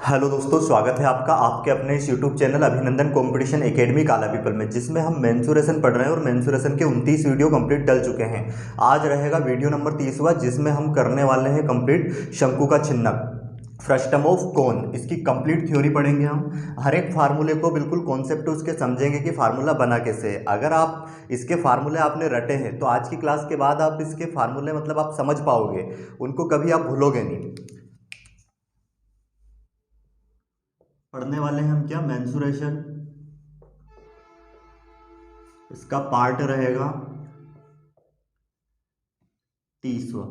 Hello दोस्तों, स्वागत है आपका आपके अपने इस यूट्यूब चैनल अभिनंदन कंपटीशन एकेडमी काला पीपल में, जिसमें हम मेंसुरेशन पढ़ रहे हैं और मेंसुरेशन के 29 वीडियो कंप्लीट डल चुके हैं। आज रहेगा वीडियो नंबर 30वां, जिसमें हम करने वाले हैं कंप्लीट शंकु का छिन्नक, फ्रस्टम ऑफ कोन। इसकी कंप्लीट थ्योरी पढ़ेंगे हम। हर एक फार्मूले को बिल्कुल कॉन्सेप्ट उसके समझेंगे कि फार्मूला बना कैसे है। अगर आप इसके फार्मूले आपने रटे हैं तो आज की क्लास के बाद आप इसके फार्मूले मतलब आप समझ पाओगे, उनको कभी आप भूलोगे नहीं। पढ़ने वाले हैं हम क्या, मेंसुरेशन। इसका पार्ट रहेगा 30वां,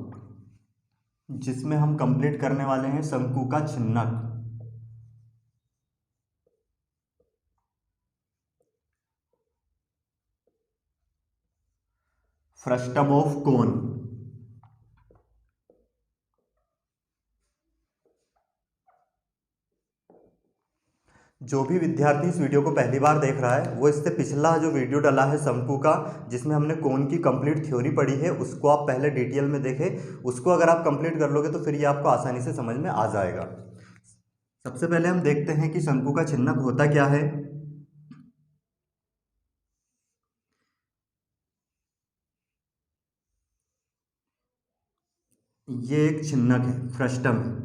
जिसमें हम कंप्लीट करने वाले हैं शंकु का छिन्नक। Frustum of cone. जो भी विद्यार्थी इस वीडियो को पहली बार देख रहा है वो इससे पिछला जो वीडियो डला है शंकु का, जिसमें हमने कोन की कंप्लीट थ्योरी पढ़ी है, उसको आप पहले डिटेल में देखें। उसको अगर आप कंप्लीट कर लोगे तो फिर ये आपको आसानी से समझ में आ जाएगा। सबसे पहले हम देखते हैं कि शंकु का छिन्नक होता क्या है। ये एक छिन्नक है, फ्रस्टम है।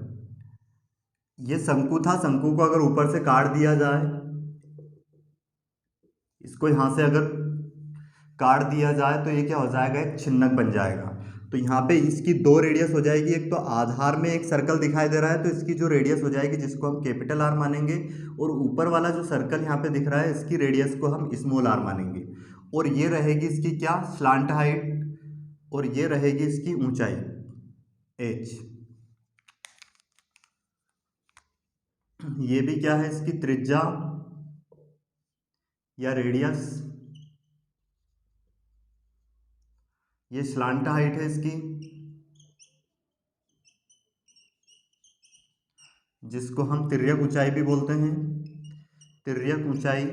ये शंकु था, शंकु को अगर ऊपर से काट दिया जाए, इसको यहाँ से अगर काट दिया जाए तो ये क्या हो जाएगा, एक छिन्नक बन जाएगा। तो यहाँ पे इसकी दो रेडियस हो जाएगी। एक तो आधार में एक सर्कल दिखाई दे रहा है, तो इसकी जो रेडियस हो जाएगी, जिसको हम कैपिटल आर मानेंगे, और ऊपर वाला जो सर्कल यहाँ पे दिख रहा है, इसकी रेडियस को हम स्मॉल आर मानेंगे। और ये रहेगी इसकी क्या, स्लांट हाइट, और ये रहेगी इसकी ऊंचाई एच। ये भी क्या है, इसकी त्रिज्या या रेडियस। ये स्लांट हाइट है इसकी, जिसको हम तिर्यक ऊंचाई भी बोलते हैं, तिर्यक ऊंचाई।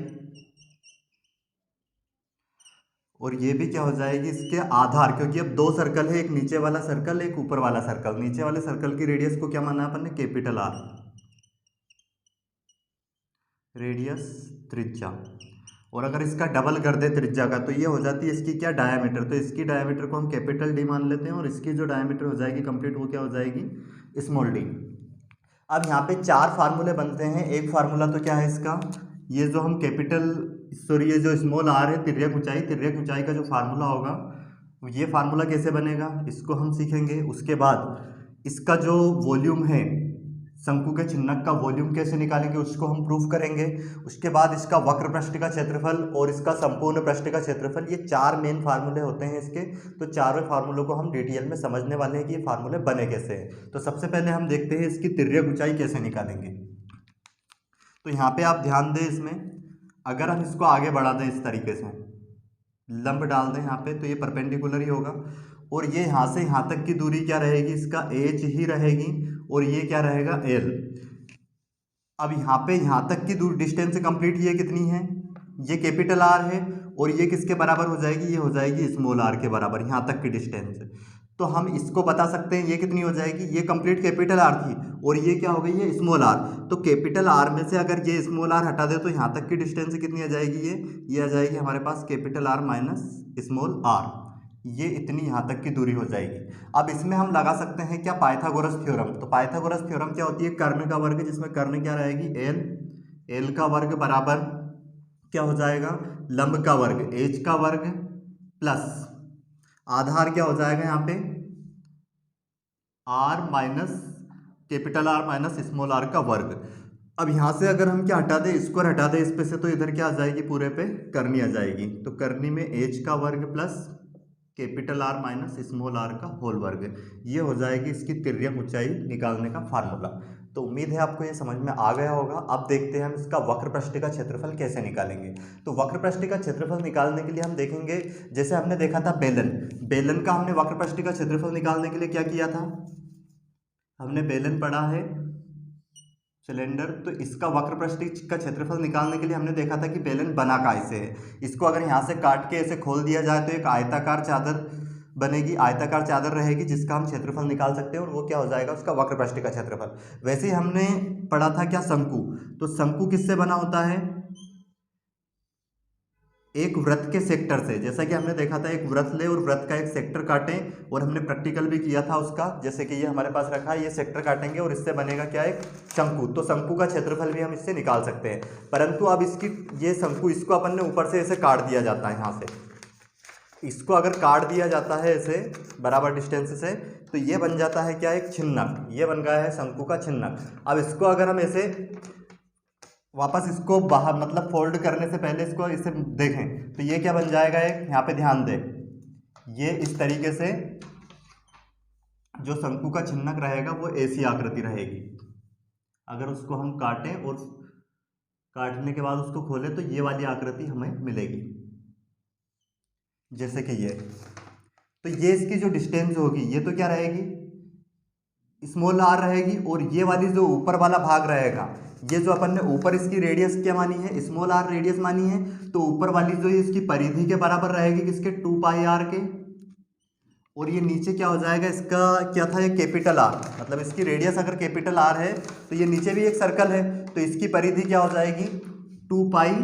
और ये भी क्या हो जाएगी, इसके आधार, क्योंकि अब दो सर्कल है, एक नीचे वाला सर्कल, एक ऊपर वाला सर्कल। नीचे वाले सर्कल की रेडियस को क्या माना अपन ने, कैपिटल आर, रेडियस त्रिज्या। और अगर इसका डबल कर दे त्रिज्या का, तो ये हो जाती है इसकी क्या, डायामीटर। तो इसकी डायामीटर को हम कैपिटल डी मान लेते हैं, और इसकी जो डायामीटर हो जाएगी कंप्लीट, वो क्या हो जाएगी, स्मॉल डी। अब यहाँ पे चार फार्मूले बनते हैं। एक फार्मूला तो क्या है इसका, ये जो हम कैपिटल, सॉरी, ये जो स्मॉल आर है, तिर्यक ऊंचाई, तिर्यक ऊंचाई का जो फार्मूला होगा, ये फार्मूला कैसे बनेगा इसको हम सीखेंगे। उसके बाद इसका जो वॉल्यूम है, शंकु के छिन्नक का वॉल्यूम कैसे निकालेंगे उसको हम प्रूफ करेंगे। उसके बाद इसका वक्र पृष्ठ का क्षेत्रफल और इसका संपूर्ण पृष्ठ का क्षेत्रफल, ये चार मेन फार्मूले होते हैं इसके। तो चारों फार्मूलों को हम डिटेल में समझने वाले हैं कि ये फार्मूले बने कैसे हैं। तो सबसे पहले हम देखते हैं इसकी तिर्यक ऊंचाई कैसे निकालेंगे। तो यहाँ पे आप ध्यान दें, इसमें अगर हम इसको आगे बढ़ा दें इस तरीके से, लंब डाल दें यहाँ पे, तो ये परपेंडिकुलर ही होगा। और ये यहाँ से यहाँ तक की दूरी क्या रहेगी, इसका एच ही रहेगी, और ये क्या रहेगा, एल। अब यहाँ तक की दूर डिस्टेंस कंप्लीट ये कितनी है, ये कैपिटल आर है, और ये किसके बराबर हो जाएगी, ये हो जाएगी स्मॉल आर के बराबर, यहाँ तक की डिस्टेंस। तो हम इसको बता सकते हैं ये कितनी हो जाएगी, ये कंप्लीट कैपिटल आर थी, और ये क्या हो गई, ये स्मॉल आर। तो कैपिटल आर में से अगर ये स्मॉल आर हटा दे तो यहाँ तक की डिस्टेंस कितनी आ जाएगी, ये आ जाएगी हमारे पास capital R minus small R. ये इतनी यहाँ तक की दूरी हो जाएगी। अब इसमें हम लगा सकते हैं क्या, पाइथागोरस थ्योरम। तो पाइथागोरस थ्योरम क्या होती है, कर्ण का वर्ग, जिसमें कर्ण क्या रहेगी, एल, एल का वर्ग बराबर क्या हो जाएगा, लंब का वर्ग, एच का वर्ग, प्लस आधार क्या हो जाएगा यहाँ पे, R minus capital R minus small R का वर्ग। अब यहाँ से अगर हम क्या हटा दें, स्क्वायर हटा दें इस पे से, तो इधर क्या आ जाएगी, पूरे पे करनी आ जाएगी। तो करनी में एच का वर्ग plus capital R minus small R का होल वर्ग, ये हो जाएगी इसकी तिर्यक ऊंचाई निकालने का फार्मूला। तो उम्मीद है आपको ये समझ में आ गया होगा। अब देखते हैं हम इसका वक्र पृष्ठ का क्षेत्रफल कैसे निकालेंगे। तो वक्र पृष्ठ का क्षेत्रफल निकालने के लिए हम देखेंगे, जैसे हमने देखा था बेलन, बेलन का हमने वक्र पृष्ठ का क्षेत्रफल निकालने के लिए क्या किया था, हमने बेलन पढ़ा है, सिलेंडर। तो इसका वक्र पृष्ठ का क्षेत्रफल निकालने के लिए हमने देखा था कि बेलन बना कैसे है। इसको अगर यहाँ से काट के ऐसे खोल दिया जाए तो एक आयताकार चादर बनेगी, आयताकार चादर रहेगी जिसका हम क्षेत्रफल निकाल सकते हैं और वो क्या हो जाएगा, उसका वक्र पृष्ठ का क्षेत्रफल। वैसे ही हमने पढ़ा था क्या, शंकु। तो शंकु किससे बना होता है, एक वृत्त के सेक्टर से। जैसा कि हमने देखा था, एक वृत्त ले और वृत्त का एक सेक्टर काटें, और हमने प्रैक्टिकल भी किया था उसका। जैसे कि ये हमारे पास रखा है, ये सेक्टर काटेंगे और इससे बनेगा क्या, एक शंकु। तो शंकु का क्षेत्रफल भी हम इससे निकाल सकते हैं। परंतु अब इसकी, ये शंकु, इसको अपन ने ऊपर से ऐसे काट दिया जाता है, यहाँ से इसको अगर काट दिया जाता है ऐसे बराबर डिस्टेंस से, तो ये बन जाता है क्या, एक छिन्नक। ये बन गया है शंकु का छिन्नक। अब इसको अगर हम ऐसे वापस इसको बाहर, मतलब फोल्ड करने से पहले इसको इसे देखें, तो ये क्या बन जाएगा, एक यहाँ पे ध्यान दें, ये इस तरीके से जो शंकु का छिन्नक रहेगा वो ऐसी आकृति रहेगी। अगर उसको हम काटें और काटने के बाद उसको खोलें तो ये वाली आकृति हमें मिलेगी, जैसे कि ये। तो ये इसकी जो डिस्टेंस होगी, ये तो क्या रहेगी, स्मॉल आर रहेगी, और ये वाली जो ऊपर वाला भाग रहेगा, ये जो अपन ने ऊपर इसकी रेडियस क्या मानी है, स्मॉल आर रेडियस मानी है, तो ऊपर वाली जो इसकी परिधि के बराबर रहेगी, किसके, 2 पाई आर के। और ये नीचे क्या हो जाएगा, इसका क्या था, ये कैपिटल आर, मतलब इसकी रेडियस अगर कैपिटल आर है तो ये नीचे भी एक सर्कल है, तो इसकी परिधि क्या हो जाएगी, 2 पाई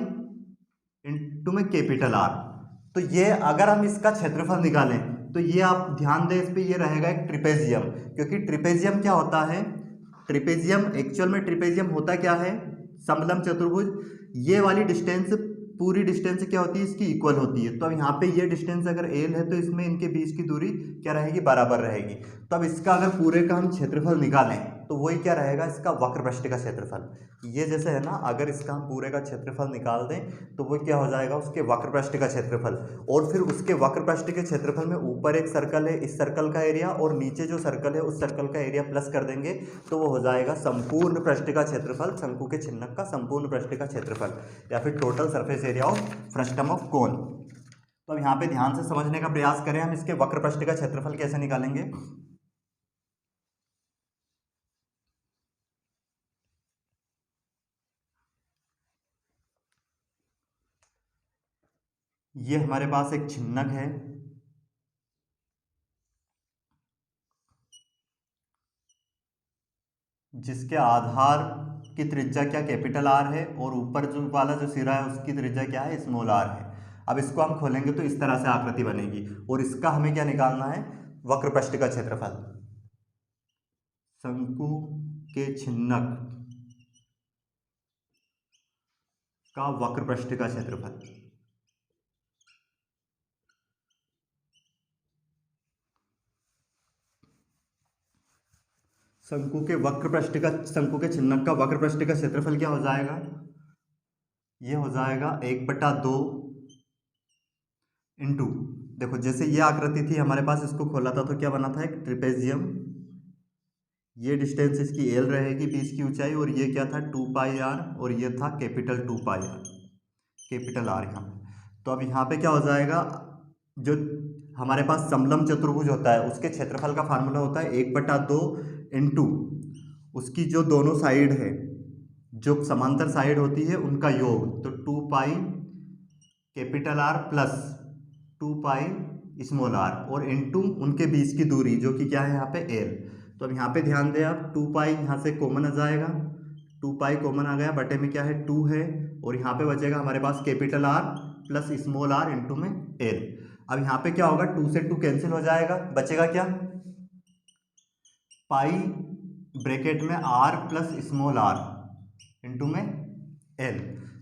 इंटू में कैपिटल आर। तो ये अगर हम इसका क्षेत्रफल निकालें तो ये आप ध्यान दें, इस पे ये रहेगा एक ट्रिपेजियम। क्योंकि ट्रिपेजियम क्या होता है, ट्रिपेजियम एक्चुअल में ट्रिपेजियम होता क्या है, समलंब चतुर्भुज। ये वाली डिस्टेंस, पूरी डिस्टेंस क्या होती है, इसकी इक्वल होती है। तो अब यहाँ पे ये डिस्टेंस अगर एल है तो इसमें इनके बीच की दूरी क्या रहेगी, बराबर रहेगी। तो अब इसका अगर पूरे का हम क्षेत्रफल निकालें तो वही क्या रहेगा, इसका वक्र पृष्ठ का क्षेत्रफल। ये जैसे है ना, अगर इसका हम पूरे का क्षेत्रफल निकाल दें तो वो क्या हो जाएगा, उसके वक्र पृष्ठ का क्षेत्रफल। और फिर उसके वक्र पृष्ठ के क्षेत्रफल में ऊपर एक सर्कल है, इस सर्कल का एरिया, और नीचे जो सर्कल है उस सर्कल का एरिया प्लस कर देंगे तो वो हो जाएगा संपूर्ण पृष्ठ का क्षेत्रफल, शंकु के छिन्नक का संपूर्ण पृष्ठ का क्षेत्रफल, या फिर total surface area of frustum of cone. तो अब यहाँ पे ध्यान से समझने का प्रयास करें, हम इसके वक्र पृष्ठ का क्षेत्रफल कैसे निकालेंगे। ये हमारे पास एक छिन्नक है, जिसके आधार की त्रिज्या क्या, कैपिटल आर है, और ऊपर जो वाला जो सिरा है उसकी त्रिज्या क्या है, स्मॉल आर है। अब इसको हम खोलेंगे तो इस तरह से आकृति बनेगी, और इसका हमें क्या निकालना है, वक्र पृष्ठ का क्षेत्रफल। शंकु के छिन्नक का वक्र पृष्ठ का क्षेत्रफल। शंकु के वक्र पृष्ठ का, शंकु के छिन्नक का वक्र पृष्ठ का क्षेत्रफल क्या हो जाएगा, ये हो जाएगा 1/2 इंटू, देखो जैसे ये आकृति थी हमारे पास, इसको खोला था तो क्या बना था, एक ट्रिपेजियम। ये डिस्टेंस इसकी एल रहेगी, बीच की ऊंचाई, और ये क्या था, 2 पाई आर, और ये था capital 2 pi R, capital R यहाँ। तो अब यहाँ पे क्या हो जाएगा, जो हमारे पास समलंब चतुर्भुज होता है उसके क्षेत्रफल का फार्मूला होता है 1/2 इंटू उसकी जो दोनों साइड है, जो समांतर साइड होती है उनका योग, तो 2 pi capital R plus 2 pi small R, और इनटू उनके बीच की दूरी जो कि क्या है यहाँ पे एल। तो अब यहाँ पे ध्यान दें आप, 2 पाई यहाँ से कॉमन आ जाएगा, 2 पाई कॉमन आ गया, बटे में क्या है 2 है, और यहाँ पे बचेगा हमारे पास capital R plus small R into में एल। अब यहाँ पे क्या होगा, 2 से 2 कैंसिल हो जाएगा, बचेगा क्या, पाई ब्रैकेट में R plus small R into में एल।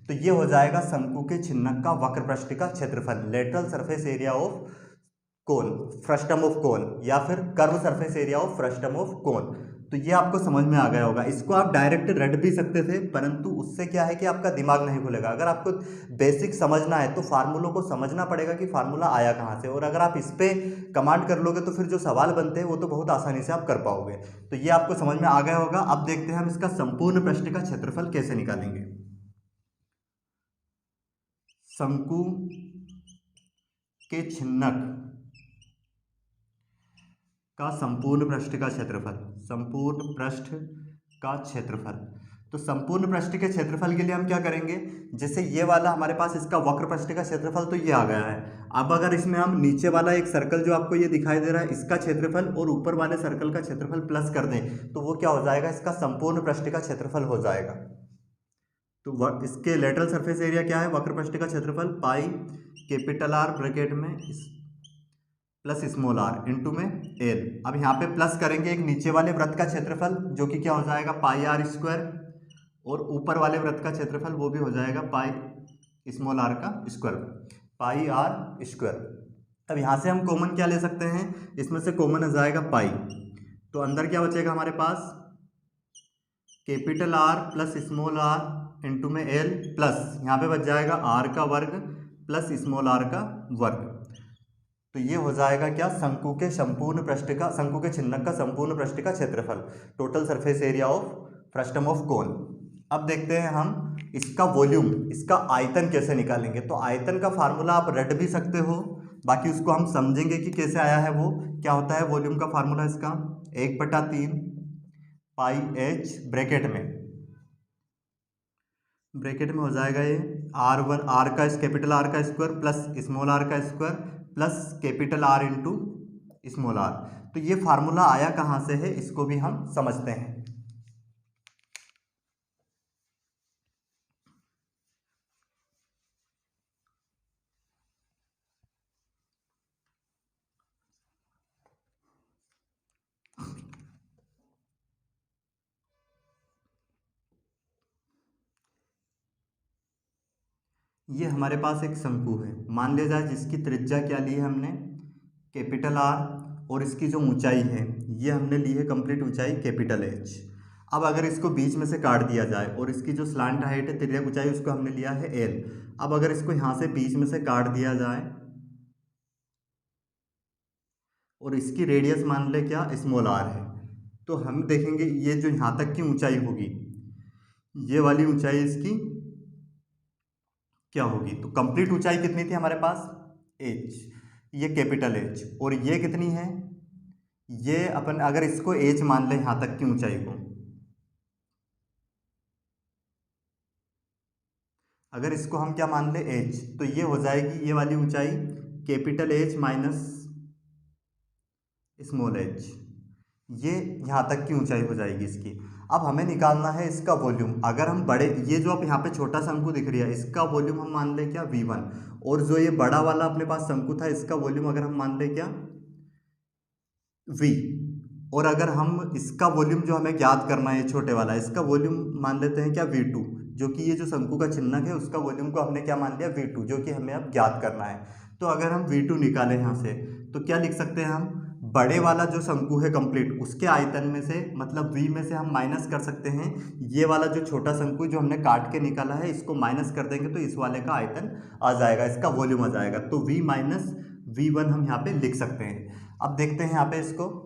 तो ये हो जाएगा शंकु के छिन्नक का वक्र पृष्ठ का क्षेत्रफल, lateral surface area of cone, frustum of cone, या फिर curve surface area of frustum of cone. तो ये आपको समझ में आ गया होगा। इसको आप डायरेक्ट रट भी सकते थे, परंतु उससे क्या है कि आपका दिमाग नहीं खुलेगा। अगर आपको बेसिक समझना है तो फार्मूलों को समझना पड़ेगा कि फार्मूला आया कहाँ से, और अगर आप इस पर कमांड कर लोगे तो फिर जो सवाल बनते हैं वो तो बहुत आसानी से आप कर पाओगे। तो ये आपको समझ में आ गया होगा। अब देखते हैं हम इसका संपूर्ण पृष्ठ का क्षेत्रफल कैसे निकालेंगे। शंकु के छिन्नक का संपूर्ण पृष्ठ का क्षेत्रफल, संपूर्ण पृष्ठ का क्षेत्रफल। तो संपूर्ण पृष्ठ के क्षेत्रफल के लिए हम क्या करेंगे, जैसे ये वाला हमारे पास इसका वक्र पृष्ठ का क्षेत्रफल तो ये आ गया है। अब अगर इसमें हम नीचे वाला एक सर्कल जो आपको ये दिखाई दे रहा है इसका क्षेत्रफल और ऊपर वाले सर्कल का क्षेत्रफल प्लस कर दें तो वो क्या हो जाएगा, इसका संपूर्ण पृष्ठ का क्षेत्रफल हो जाएगा। तो इसके लेटरल सरफेस एरिया क्या है, वक्र पृष्ठ का क्षेत्रफल पाई कैपिटल आर ब्रैकेट में प्लस स्मॉल आर इंटू में एल। अब यहाँ पे प्लस करेंगे एक नीचे वाले वृत्त का क्षेत्रफल जो कि क्या हो जाएगा पाई आर स्क्वायर, और ऊपर वाले वृत्त का क्षेत्रफल वो भी हो जाएगा पाई स्मॉल आर का स्क्वायर, पाई आर स्क्वायर। अब यहाँ से हम कॉमन क्या ले सकते हैं, इसमें से कॉमन आ जाएगा पाई, तो अंदर क्या बचेगा हमारे पास capital R plus small R into में एल प्लस यहाँ पे बच जाएगा आर का वर्ग प्लस स्मॉल आर का वर्ग। तो ये हो जाएगा क्या, शंकु के संपूर्ण पृष्ठ का, शंकु के छिन्नक का संपूर्ण पृष्ठ का क्षेत्रफल, total surface area of frustum of cone. अब देखते हैं हम इसका वॉल्यूम, इसका आयतन कैसे निकालेंगे। तो आयतन का फार्मूला आप रट भी सकते हो, बाकी उसको हम समझेंगे कि कैसे आया है। वो क्या होता है वॉल्यूम का फार्मूला इसका 1/3 पाई एच ब्रैकेट में हो जाएगा ये R1 आर का कैपिटल आर का स्क्वायर प्लस स्मॉल आर का square plus capital R into small R. तो ये फार्मूला आया कहाँ से है इसको भी हम समझते हैं। ये हमारे पास एक शंकु है, मान लिया जाए जिसकी त्रिज्या क्या ली है हमने कैपिटल आर, और इसकी जो ऊंचाई है ये हमने ली है कंप्लीट ऊंचाई कैपिटल एच। अब अगर इसको बीच में से काट दिया जाए और इसकी जो स्लांट हाइट है तिर्यक ऊंचाई उसको हमने लिया है एल। अब अगर इसको यहाँ से बीच में से काट दिया जाए और इसकी रेडियस मान ले क्या स्मॉल आर है, तो हम देखेंगे ये जो यहाँ तक की ऊंचाई होगी ये वाली ऊंचाई इसकी क्या होगी। तो कंप्लीट ऊंचाई कितनी थी हमारे पास एच, ये कैपिटल एच, और ये कितनी है, ये अपन अगर इसको एच मान ले यहाँ तक की ऊंचाई को, अगर इसको हम क्या मान ले एच, तो ये हो जाएगी ये वाली ऊंचाई capital H minus small H, ये यहाँ तक की ऊंचाई हो जाएगी इसकी। अब हमें निकालना है इसका वॉल्यूम। अगर हम बड़े, ये जो आप यहाँ पे छोटा शंकु दिख रही है इसका वॉल्यूम हम मान ले क्या V1, और जो ये बड़ा वाला अपने पास शंकु था इसका वॉल्यूम अगर हम मान ले क्या V, और अगर हम इसका वॉल्यूम जो हमें ज्ञात करना है छोटे वाला इसका वॉल्यूम मान लेते हैं क्या V2, जो कि ये जो शंकु का चिन्हक है उसका वॉल्यूम को हमने क्या मान लिया V2, जो कि हमें अब ज्ञात करना है। तो अगर हम V2 निकालें यहाँ से तो क्या लिख सकते हैं हम, बड़े वाला जो शंकु है कंप्लीट उसके आयतन में से मतलब V में से हम माइनस कर सकते हैं ये वाला जो छोटा शंकु जो हमने काट के निकाला है इसको माइनस कर देंगे तो इस वाले का आयतन आ जाएगा, इसका वॉल्यूम आ जाएगा। तो V माइनस V1 हम यहाँ पे लिख सकते हैं। अब देखते हैं यहाँ पे इसको,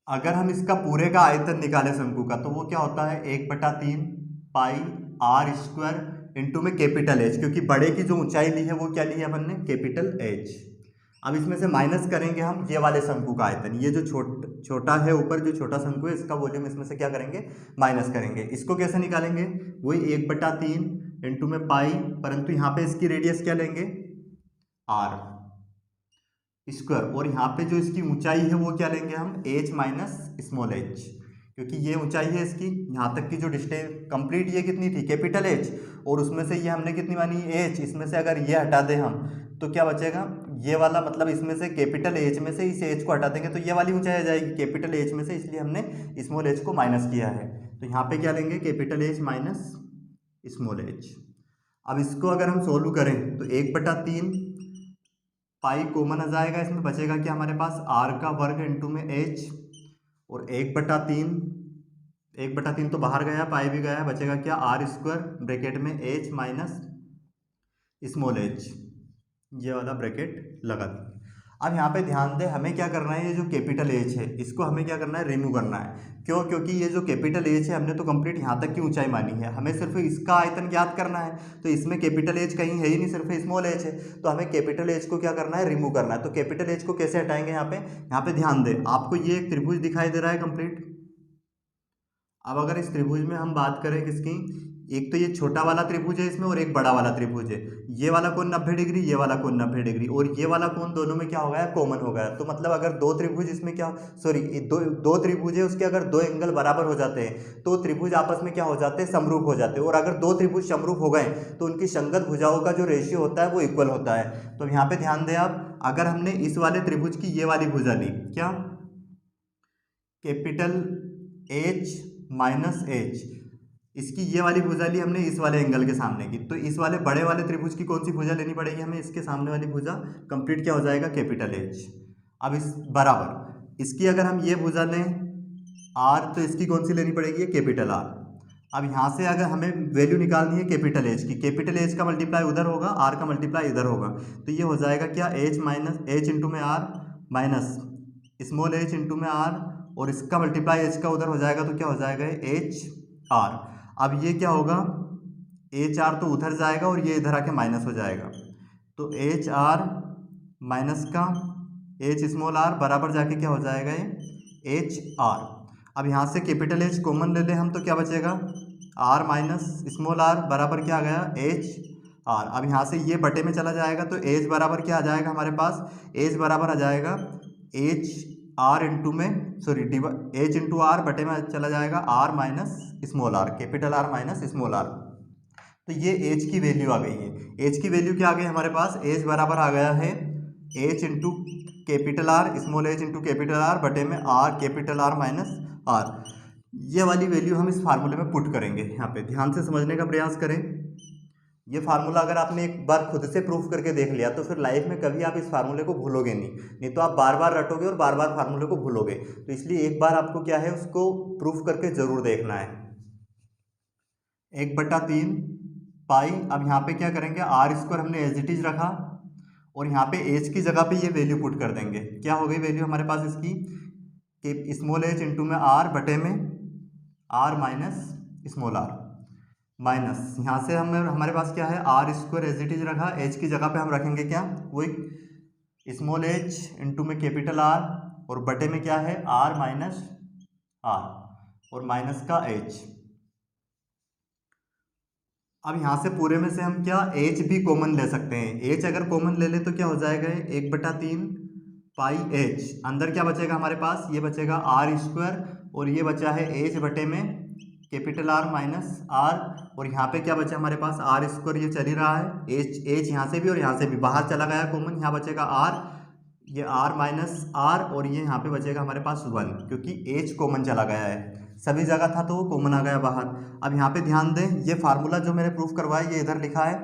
अगर हम इसका पूरे का आयतन निकाले शंकु का तो वो क्या होता है 1/3 पाई आर स्क्वायर इंटू में कैपिटल एच, क्योंकि बड़े की जो ऊंचाई ली है वो क्या ली है अपन ने कैपिटल एच। अब इसमें से माइनस करेंगे हम ये वाले शंकु का आयतन, ये जो छोटा है ऊपर जो छोटा शंकु है इसका वॉल्यूम इसमें से क्या करेंगे माइनस करेंगे। इसको कैसे निकालेंगे, वही 1/3 इंटू में पाई, परंतु यहाँ पे इसकी रेडियस क्या लेंगे आर स्क्वायर, और यहाँ पे जो इसकी ऊंचाई है वो क्या लेंगे हम एच माइनस स्मॉल एच, क्योंकि ये ऊंचाई है इसकी यहाँ तक की जो डिस्टेंस कंप्लीट ये कितनी थी कैपिटल एच, और उसमें से ये हमने कितनी मानी एच, इसमें से अगर ये हटा दें हम तो क्या बचेगा ये वाला, मतलब इसमें से कैपिटल एच में से इस एच को हटा देंगे तो ये वाली ऊंचाई आ जाएगी कैपिटल एच में से, इसलिए हमने स्मॉल एच को माइनस किया है। तो यहाँ पे क्या लेंगे capital H minus small H. अब इसको अगर हम सोल्व करें तो 1/3 पाई कॉमन आ जाएगा, इसमें बचेगा क्या हमारे पास आर का वर्ग इंटू में एच, और 1/3 तो बाहर गया पाई भी गया, बचेगा क्या आर स्क्वायर ब्रैकेट में एच माइनस स्मॉल एच, ये वाला ब्रैकेट लगा दी। अब यहाँ पे ध्यान दें हमें क्या करना है, ये जो कैपिटल एच है इसको हमें क्या करना है रिमूव करना है। क्यों, क्योंकि ये जो कैपिटल एच है हमने तो कंप्लीट यहाँ तक की ऊंचाई मानी है, हमें सिर्फ इसका आयतन ज्ञात करना है, तो इसमें कैपिटल एच कहीं है ही नहीं, सिर्फ स्मॉल एच है, तो हमें कैपिटल एच को क्या करना है रिमूव करना है। तो कैपिटल एच को कैसे हटाएंगे, यहाँ पे ध्यान दें आपको ये एक त्रिभुज दिखाई दे रहा है कंप्लीट, अब अगर इस त्रिभुज में हम बात करें किसकी, एक तो ये छोटा वाला त्रिभुज है इसमें और एक बड़ा वाला त्रिभुज है। ये वाला कोण 90 डिग्री, ये वाला कोण 90 डिग्री, और ये वाला कोण दोनों में क्या हो गया, कॉमन हो गया। तो मतलब अगर दो त्रिभुज इसमें क्या, सॉरी दो त्रिभुज है, उसके अगर दो एंगल बराबर हो जाते हैं तो त्रिभुज आपस में क्या हो जाते हैं, समरूप हो जाते हैं। और अगर दो त्रिभुज समरूप हो गए तो उनकी संगत भुजाओं का जो रेशियो होता है वो इक्वल होता है। तो यहाँ पे ध्यान दें आप, अगर हमने इस वाले त्रिभुज की ये वाली भुजा ली, क्या, कैपिटल एच माइनस एच, इसकी ये वाली भुजा ली हमने इस वाले एंगल के सामने की, तो इस वाले बड़े वाले त्रिभुज की कौन सी भुजा लेनी पड़ेगी हमें, इसके सामने वाली भुजा, कंप्लीट क्या हो जाएगा, कैपिटल एच। अब इस बराबर इसकी अगर हम ये भुजा लें आर, तो इसकी कौन सी लेनी पड़ेगी, कैपिटल आर। अब यहाँ से अगर हमें वैल्यू निकालनी है कैपिटल एच की, कैपिटल एच का मल्टीप्लाई उधर होगा, आर का मल्टीप्लाई इधर होगा, तो ये हो जाएगा क्या, एच माइनस एच इंटू में R minus small H into में आर, और इसका मल्टीप्लाई एच का उधर हो जाएगा, तो क्या हो जाएगा, एच आर। अब ये क्या होगा, एच आर तो उधर जाएगा और ये इधर आके माइनस हो जाएगा, तो एच आर माइनस का एच स्मॉल आर बराबर जाके क्या हो जाएगा, ये एच आर। अब यहाँ से कैपिटल एच कॉमन ले लें हम, तो क्या बचेगा, आर माइनस स्मॉल आर बराबर क्या आ गया, एच आर। अब यहाँ से ये बटे में चला जाएगा, तो एच बराबर क्या आ जाएगा हमारे पास, एच बराबर आ जाएगा एच आर इंटू में, सॉरी एच इंटू आर बटे में चला जाएगा R minus small R, capital R minus small R. तो ये एच की वैल्यू आ गई है। एच की वैल्यू क्या आ गई हमारे पास, एच बराबर आ गया है H into capital R small H into capital R बटे में R capital R minus R. ये वाली वैल्यू हम इस फार्मूले में पुट करेंगे। यहाँ पे ध्यान से समझने का प्रयास करें। ये फार्मूला अगर आपने एक बार खुद से प्रूफ करके देख लिया तो फिर लाइफ में कभी आप इस फार्मूले को भूलोगे नहीं तो आप बार बार रटोगे और बार बार फार्मूले को भूलोगे। तो इसलिए एक बार आपको क्या है, उसको प्रूफ करके जरूर देखना है। 1/3 पाई, अब यहाँ पे क्या करेंगे, आर स्क्वायर हमने एज इट इज रखा और यहाँ पे एच की जगह पे ये वैल्यू पुट कर देंगे। क्या हो गई वैल्यू हमारे पास इसकी, कि स्मॉल एच इंटू में आर बटे में R minus small R minus, यहाँ से हमारे पास क्या है, R square as it is रखा, एच की जगह पे हम रखेंगे क्या, वही स्मॉल एच इंटू में कैपिटल आर और बटे में क्या है, आर माइनस आर और माइनस का एच। अब यहाँ से पूरे में से हम क्या, एच भी कॉमन ले सकते हैं। एच अगर कॉमन ले ले तो क्या हो जाएगा, 1/3 पाई एच, अंदर क्या बचेगा हमारे पास, ये बचेगा आर स्क्वायर और ये बचा है एच बटे में कैपिटल आर माइनस आर, और यहाँ पे क्या बचा हमारे पास, आर स्क्वायर ये चल ही रहा है, एच एच यहाँ से भी और यहाँ से भी बाहर चला गया कॉमन, यहाँ बचेगा आर, ये आर माइनस आर और ये यहाँ पे बचेगा हमारे पास 1, क्योंकि एच कॉमन चला गया है, सभी जगह था तो वो कॉमन आ गया बाहर। अब यहाँ पे ध्यान दें, ये फार्मूला जो मैंने प्रूफ करवाया ये इधर लिखा है,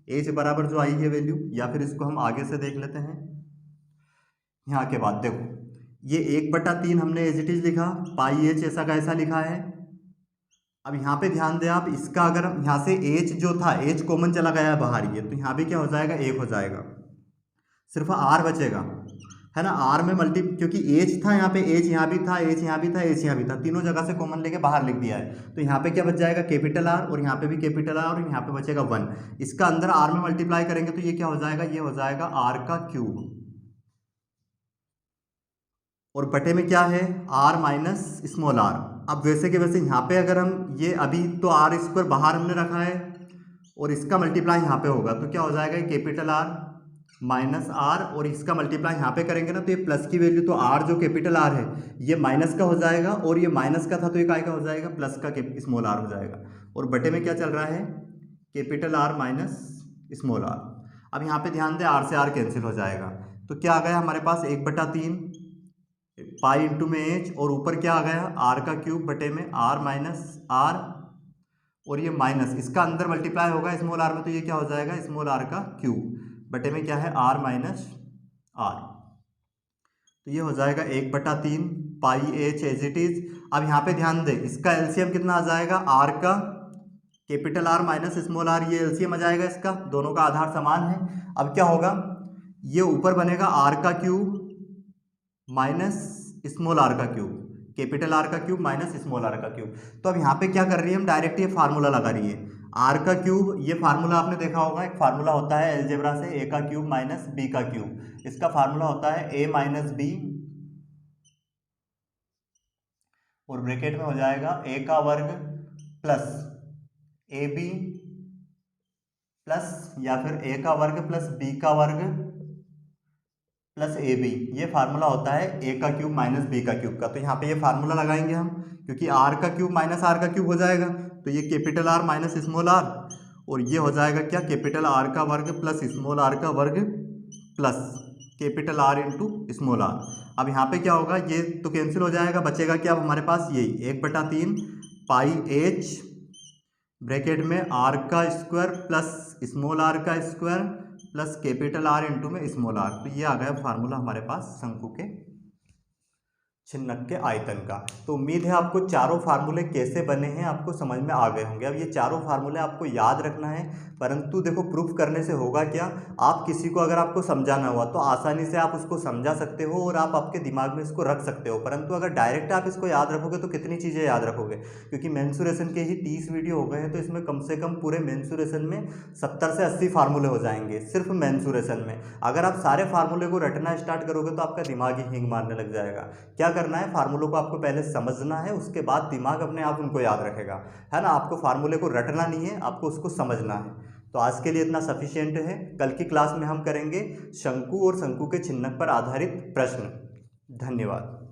एच बराबर जो आई है वैल्यू, या फिर इसको हम आगे से देख लेते हैं। यहाँ के बाद देखो, ये 1/3 हमने एज इट इज लिखा, पाई एच ऐसा का ऐसा लिखा है। अब यहाँ पे ध्यान दें आप, इसका अगर यहाँ से एच जो था, एच कॉमन चला गया है बाहर, ये तो यहाँ पे क्या हो जाएगा, 1 हो जाएगा, सिर्फ आर बचेगा, है ना। आर में मल्टी, क्योंकि एच था यहाँ पे, एच यहाँ भी था, एच यहाँ भी था, एच यहाँ भी था, तीनों जगह से कॉमन लेके बाहर लिख दिया है। तो यहाँ पे क्या बच जाएगा, कैपिटल आर, और यहाँ पे भी कैपिटल आर, और यहाँ पे बचेगा 1। इसका अंदर आर में मल्टीप्लाई करेंगे तो ये क्या हो जाएगा, ये हो जाएगा आर का क्यूब, और बटे में क्या है, आर माइनस स्मॉल आर। अब वैसे के वैसे यहाँ पे अगर हम ये, अभी तो आर स्क्वायर बाहर हमने रखा है और इसका मल्टीप्लाई यहाँ पे होगा, तो क्या हो जाएगा, कैपिटल आर माइनस आर, और इसका मल्टीप्लाई यहाँ पे करेंगे ना तो ये प्लस की वैल्यू, तो आर जो कैपिटल आर है ये माइनस का हो जाएगा, और ये माइनस का था तो ये काय का हो जाएगा, प्लस का स्मॉल आर हो जाएगा, और बटे में क्या चल रहा है, capital R minus small R. अब यहाँ पे ध्यान दें, आर से आर कैंसिल हो जाएगा, तो क्या आ गया हमारे पास, 1/3 पाई इंटू में एच, और ऊपर क्या आ गया, आर का क्यूब बटे में आर माइनस आर, और ये माइनस, इसका अंदर मल्टीप्लाई होगा स्मॉल आर में, तो ये क्या हो जाएगा, स्मॉल आर का क्यूब बटे में क्या है, आर माइनस आर। तो ये हो जाएगा 1/3 पाई एच एज इट इज। अब यहाँ पे ध्यान दें, इसका एलसीएम कितना आ जाएगा, आर का capital R minus small R, ये एलसीएम आ जाएगा इसका, दोनों का आधार समान है। अब क्या होगा, ये ऊपर बनेगा आर का क्यूब माइनस स्मॉल आर का क्यूब, कैपिटल आर का क्यूब माइनस स्मॉल आर का क्यूब। तो अब यहाँ पे क्या कर रही है, हम डायरेक्ट ये फार्मूला लगा रही है, आर का क्यूब, ये फार्मूला आपने देखा होगा, एक फार्मूला होता है एलजेब्रा से, ए का क्यूब माइनस बी का क्यूब, इसका फार्मूला होता है ए माइनस बी और ब्रैकेट में हो जाएगा ए का वर्ग प्लस ए बी प्लस या फिर ए का वर्ग प्लस बी का वर्ग प्लस ए बी। ये फार्मूला होता है ए का क्यूब माइनस बी का क्यूब का। तो यहाँ पे ये फार्मूला लगाएंगे हम, क्योंकि आर का क्यूब माइनस आर का क्यूब हो जाएगा, तो ये capital R minus small R, और ये हो जाएगा क्या, कैपिटल आर का वर्ग प्लस स्मॉल आर का वर्ग plus capital R into small R. अब यहाँ पे क्या होगा, ये तो कैंसिल हो जाएगा, बचेगा क्या अब हमारे पास, यही 1/3 पाई एच ब्रैकेट में आर का स्क्वायर प्लस स्मॉल आर का square plus capital R into में स्मॉल आर। तो ये आ गया फार्मूला हमारे पास शंकु के छिन्नक के आयतन का। तो उम्मीद है आपको चारों फार्मूले कैसे बने हैं आपको समझ में आ गए होंगे। अब ये चारों फार्मूले आपको याद रखना है, परंतु देखो प्रूफ करने से होगा क्या, आप किसी को अगर आपको समझाना हुआ तो आसानी से आप उसको समझा सकते हो और आप आपके दिमाग में इसको रख सकते हो, परंतु अगर डायरेक्ट आप इसको याद रखोगे तो कितनी चीज़ें याद रखोगे, क्योंकि मेंसुरेशन के ही 30 वीडियो हो गए हैं, तो इसमें कम से कम पूरे मेंसुरेशन में 70 से 80 फार्मूले हो जाएंगे सिर्फ मेंसुरेशन में। अगर आप सारे फार्मूले को रटना स्टार्ट करोगे तो आपका दिमाग ही हिंग मारने लग जाएगा। क्या करना है, फार्मूलों को आपको पहले समझना है, उसके बाद दिमाग अपने आप उनको याद रखेगा, है ना। आपको फार्मूले को रटना नहीं है, आपको उसको समझना है। तो आज के लिए इतना सफिशिएंट है। कल की क्लास में हम करेंगे शंकु और शंकु के छिन्नक पर आधारित प्रश्न। धन्यवाद।